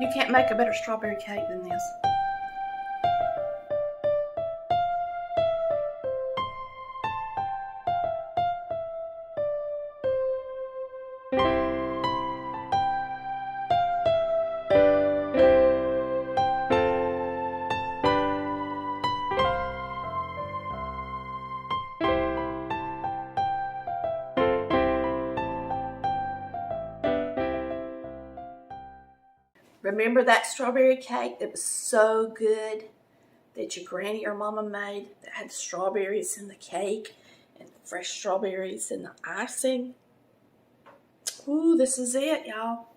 You can't make a better strawberry cake than this. Remember that strawberry cake that was so good that your granny or mama made that had strawberries in the cake and fresh strawberries in the icing? Ooh, this is it, y'all.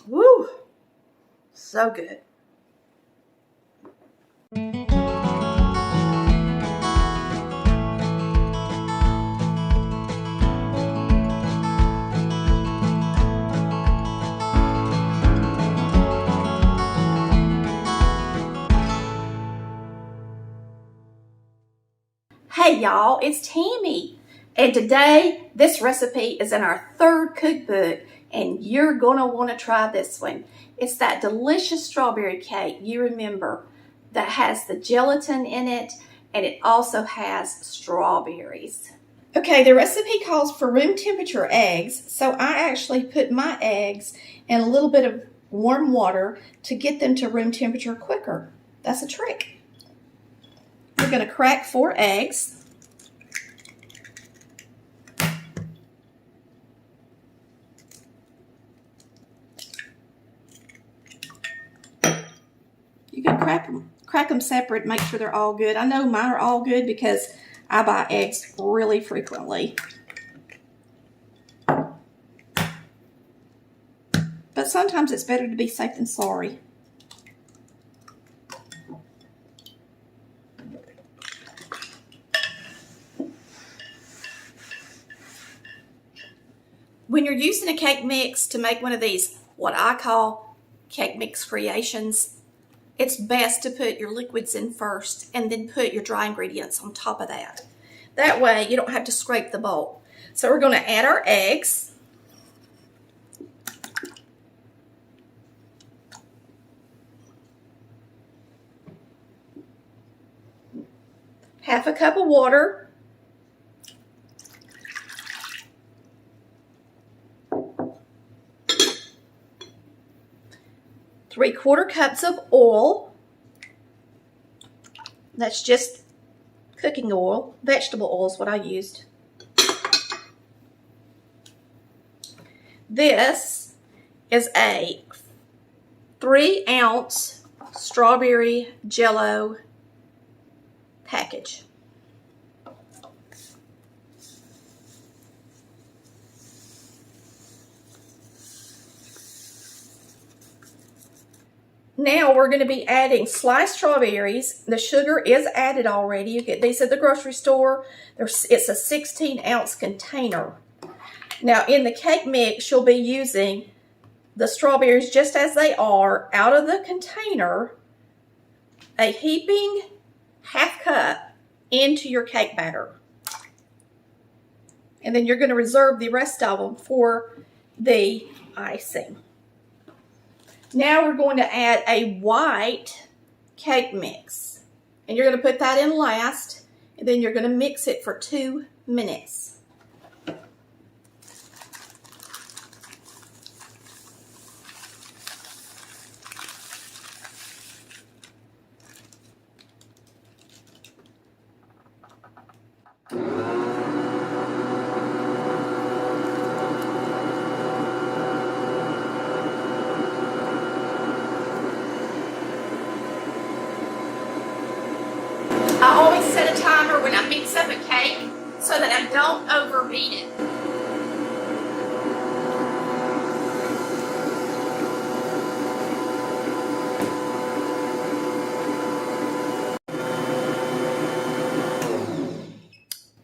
Woo! So good. Hey y'all, it's Tammy, and today this recipe is in our third cookbook, and you're gonna want to try this one. It's that delicious strawberry cake you remember that has the gelatin in it, and it also has strawberries. Okay, the recipe calls for room temperature eggs, so I actually put my eggs in a little bit of warm water to get them to room temperature quicker. That's a trick. We're going to crack 4 eggs. You can crack them separate, make sure they're all good. I know mine are all good because I buy eggs really frequently. But sometimes it's better to be safe than sorry. When you're using a cake mix to make one of these, what I call cake mix creations, it's best to put your liquids in first and then put your dry ingredients on top of that. That way you don't have to scrape the bowl. So we're going to add our eggs. Half a cup of water. 3/4 cups of oil. That's just cooking oil. Vegetable oil is what I used. This is a 3-ounce strawberry jello package. Now we're going to be adding sliced strawberries. The sugar is added already. You get these at the grocery store. It's a 16-ounce container. Now in the cake mix, you'll be using the strawberries just as they are out of the container, a heaping half cup into your cake batter. And then you're going to reserve the rest of them for the icing. Now we're going to add a white cake mix. And you're going to put that in last, and then you're going to mix it for 2 minutes. I always set a timer when I mix up a cake so that I don't overbeat it.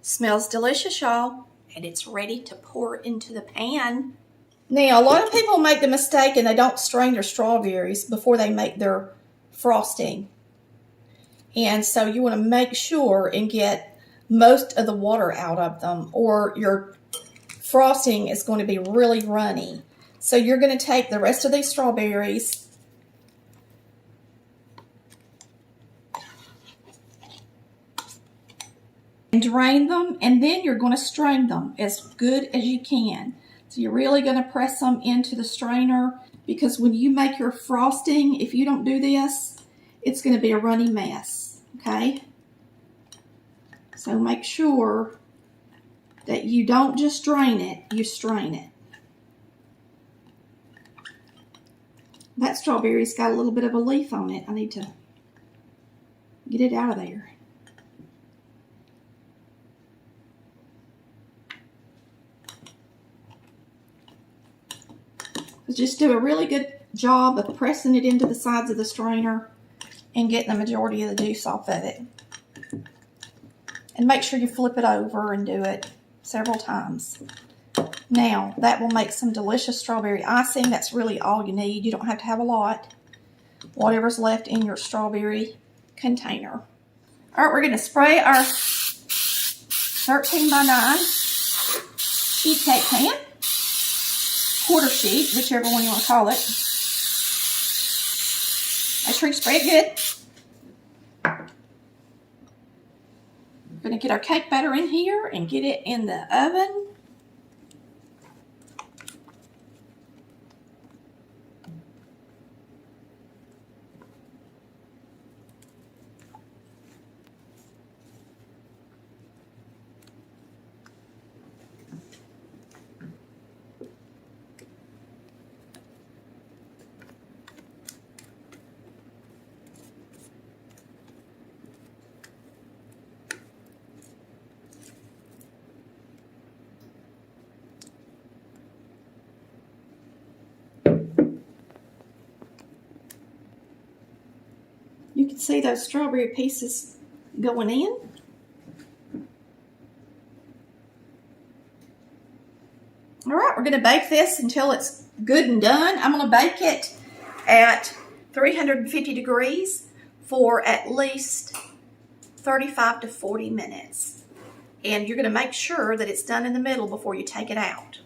Smells delicious, y'all, and it's ready to pour into the pan. Now, a lot of people make the mistake and they don't strain their strawberries before they make their frosting. And so you want to make sure and get most of the water out of them, or your frosting is going to be really runny. So you're going to take the rest of these strawberries and drain them, and then you're going to strain them as good as you can. So you're really going to press them into the strainer, because when you make your frosting, if you don't do this, it's going to be a runny mess, okay? So make sure that you don't just drain it, you strain it. That strawberry's got a little bit of a leaf on it. I need to get it out of there. Just do a really good job of pressing it into the sides of the strainer and getting the majority of the juice off of it. And make sure you flip it over and do it several times. Now, that will make some delicious strawberry icing. That's really all you need. You don't have to have a lot. Whatever's left in your strawberry container. All right, we're going to spray our 13 by 9 sheet cake pan. Quarter sheet, whichever one you want to call it. Make sure you spray it good. We're going to get our cake batter in here and get it in the oven. You can see those strawberry pieces going in. All right, we're going to bake this until it's good and done. I'm going to bake it at 350 degrees for at least 35 to 40 minutes. And you're going to make sure that it's done in the middle before you take it out.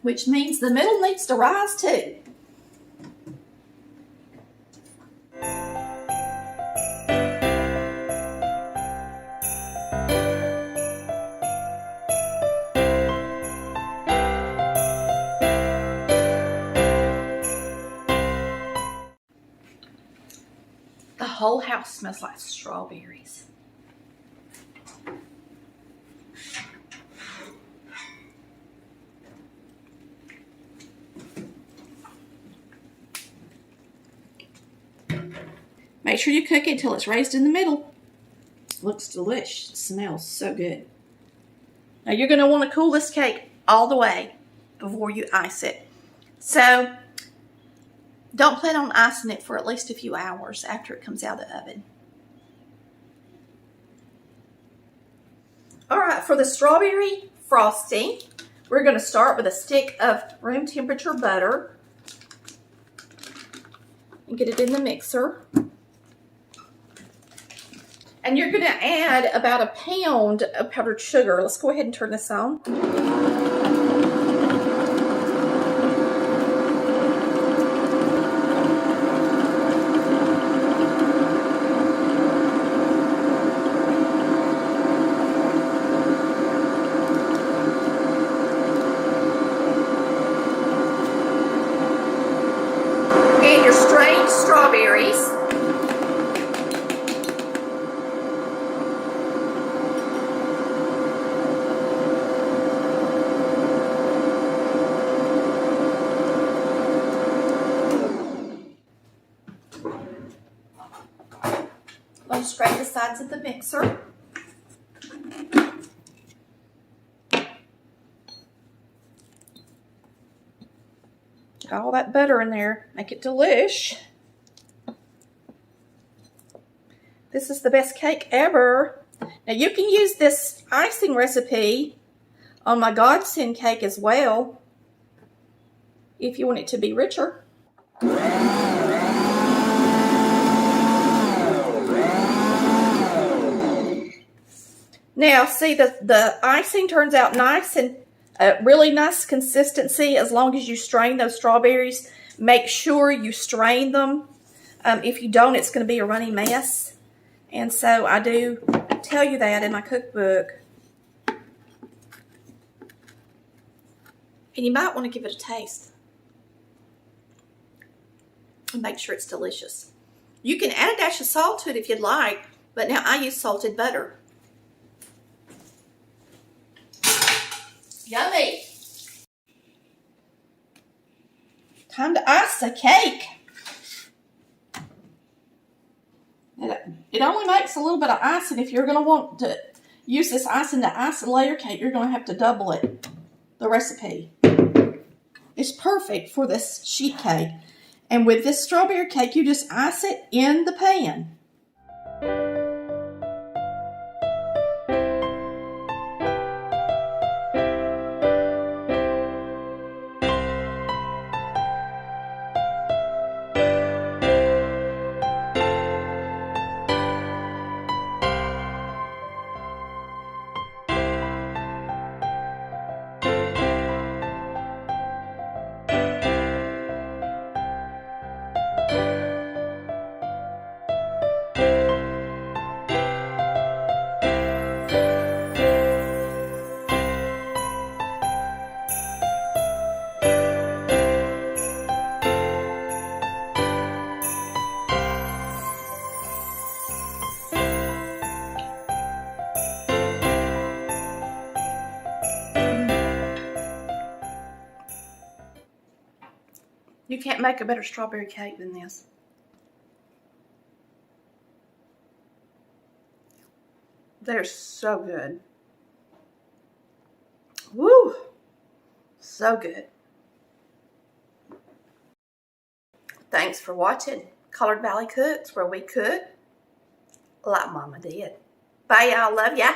Which means the middle needs to rise too. The whole house smells like strawberries. Make sure you cook it until it's raised in the middle. Looks delish. It smells so good. Now you're going to want to cool this cake all the way before you ice it. So don't plan on icing it for at least a few hours after it comes out of the oven. All right, for the strawberry frosting, we're going to start with a stick of room temperature butter and get it in the mixer. And you're going to add about a pound of powdered sugar. Let's go ahead and turn this on. And your strained strawberries. I'll scrape the sides of the mixer. Get all that butter in there. Make it delish. This is the best cake ever. Now you can use this icing recipe on my godsend cake as well if you want it to be richer. Now, see, the icing turns out nice and really nice consistency as long as you strain those strawberries. Make sure you strain them. If you don't, it's going to be a runny mess. And so I do tell you that in my cookbook. And you might want to give it a taste and make sure it's delicious. You can add a dash of salt to it if you'd like, but now I use salted butter. Yummy. Time to ice the cake. It only makes a little bit of icing. If you're going to want to use this icing to ice a layer cake, you're going to have to double it, the recipe. It's perfect for this sheet cake. And with this strawberry cake, you just ice it in the pan. You can't make a better strawberry cake than this. They're so good. Woo! So good. Thanks for watching Collard Valley Cooks, where we cook like Mama did. Bye, y'all. Love ya.